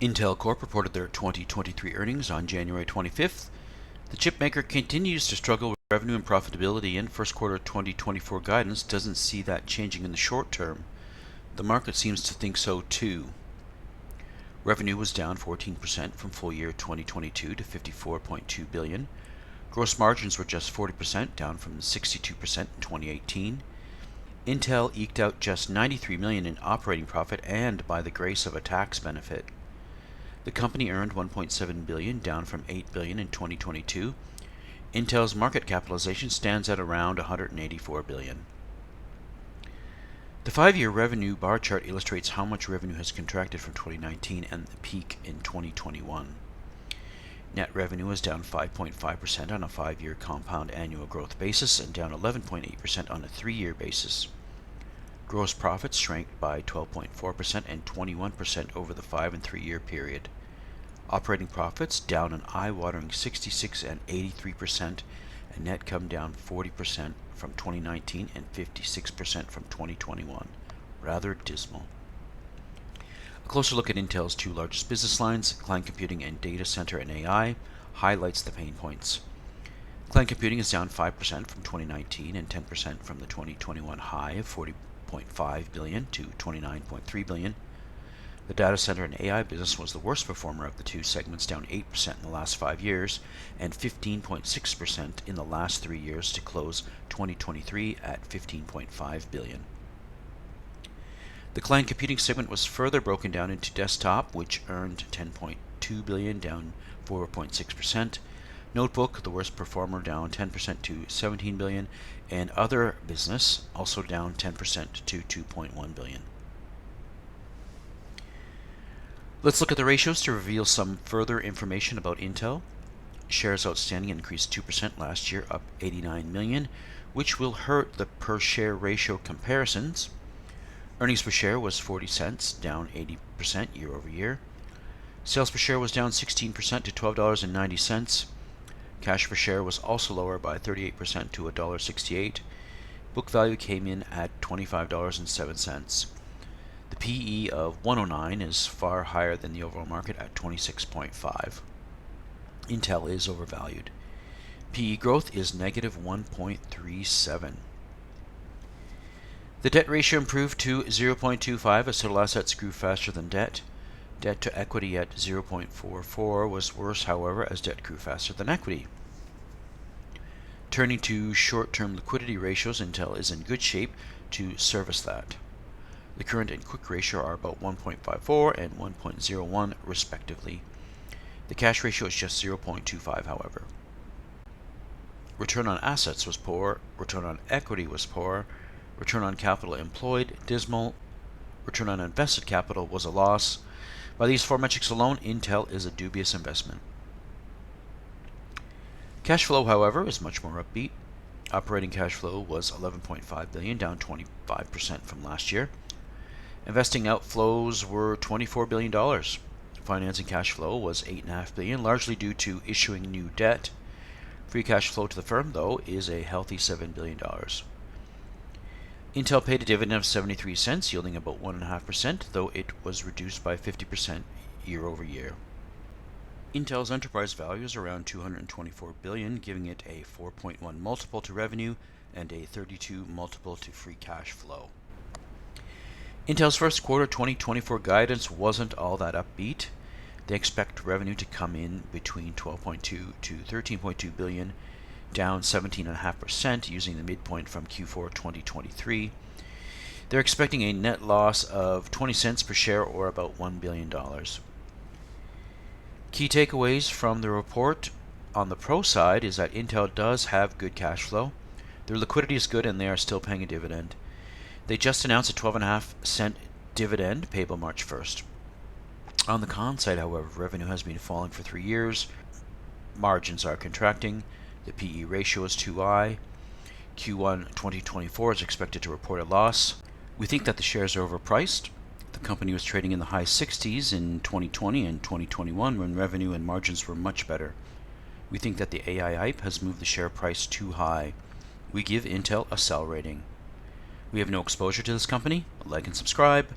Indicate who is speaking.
Speaker 1: Intel Corp reported their 2023 earnings on January 25th. The chipmaker continues to struggle with revenue and profitability, and first quarter 2024 guidance doesn't see that changing in the short term. The market seems to think so too. Revenue was down 14% from full year 2022 to $54.2 billion. Gross margins were just 40%, down from 62% in 2018. Intel eked out just $93 million in operating profit, and by the grace of a tax benefit. The company earned $1.7 billion, down from $8 billion in 2022. Intel's market capitalization stands at around $184 billion. The 5-year revenue bar chart illustrates how much revenue has contracted from 2019 and the peak in 2021. Net revenue was down 5.5% on a 5-year compound annual growth basis and down 11.8% on a 3-year basis. Gross profits shrank by 12.4% and 21% over the 5 and 3-year period. Operating profits down an eye-watering 66% and 83%, and net come down 40% from 2019 and 56% from 2021. Rather dismal. A closer look at Intel's two largest business lines, client computing and data center and AI, highlights the pain points. Client computing is down 5% from 2019 and 10% from the 2021 high of $40.5 billion to $29.3 billion. The data center and AI business was the worst performer of the two segments, down 8% in the last 5 years and 15.6% in the last 3 years to close 2023 at $15.5 billion. The client computing segment was further broken down into desktop, which earned $10.2 billion, down 4.6%. Notebook, the worst performer, down 10% to $17 billion, and other business, also down 10% to $2.1 billion. Let's look at the ratios to reveal some further information about Intel. Shares outstanding increased 2% last year, up 89 million, which will hurt the per share ratio comparisons. Earnings per share was 40 cents, down 80% year over year. Sales per share was down 16% to $12.90. Cash per share was also lower by 38% to $1.68. Book value came in at $25.07. The PE of 109 is far higher than the overall market at 26.5. Intel is overvalued. PE growth is negative 1.37. The debt ratio improved to 0.25 as total assets grew faster than debt. Debt to equity at 0.44 was worse, however, as debt grew faster than equity. Turning to short-term liquidity ratios, Intel is in good shape to service that. The current and quick ratio are about 1.54 and 1.01 respectively. The cash ratio is just 0.25, however. Return on assets was poor, return on equity was poor, return on capital employed dismal, return on invested capital was a loss. By these 4 metrics alone, Intel is a dubious investment. Cash flow, however, is much more upbeat. Operating cash flow was $11.5 billion, down 25% from last year. Investing outflows were $24 billion. Financing cash flow was $8.5 billion, largely due to issuing new debt. Free cash flow to the firm, though, is a healthy $7 billion. Intel paid a dividend of 73 cents, yielding about 1.5%, though it was reduced by 50% year over year. Intel's enterprise value is around $224 billion, giving it a 4.1 multiple to revenue and a 32 multiple to free cash flow. Intel's first quarter 2024 guidance wasn't all that upbeat. They expect revenue to come in between $12.2 to $13.2 billion, down 17.5% using the midpoint from Q4 2023. They're expecting a net loss of 20 cents per share, or about $1 billion. Key takeaways from the report on the pro side is that Intel does have good cash flow. Their liquidity is good and they are still paying a dividend. They just announced a 12.5-cent dividend payable March 1st. On the con side, however, revenue has been falling for 3 years. Margins are contracting. The PE ratio is too high. Q1 2024 is expected to report a loss. We think that the shares are overpriced. The company was trading in the high 60s in 2020 and 2021 when revenue and margins were much better. We think that the AI hype has moved the share price too high. We give Intel a sell rating. We have no exposure to this company. Like and subscribe.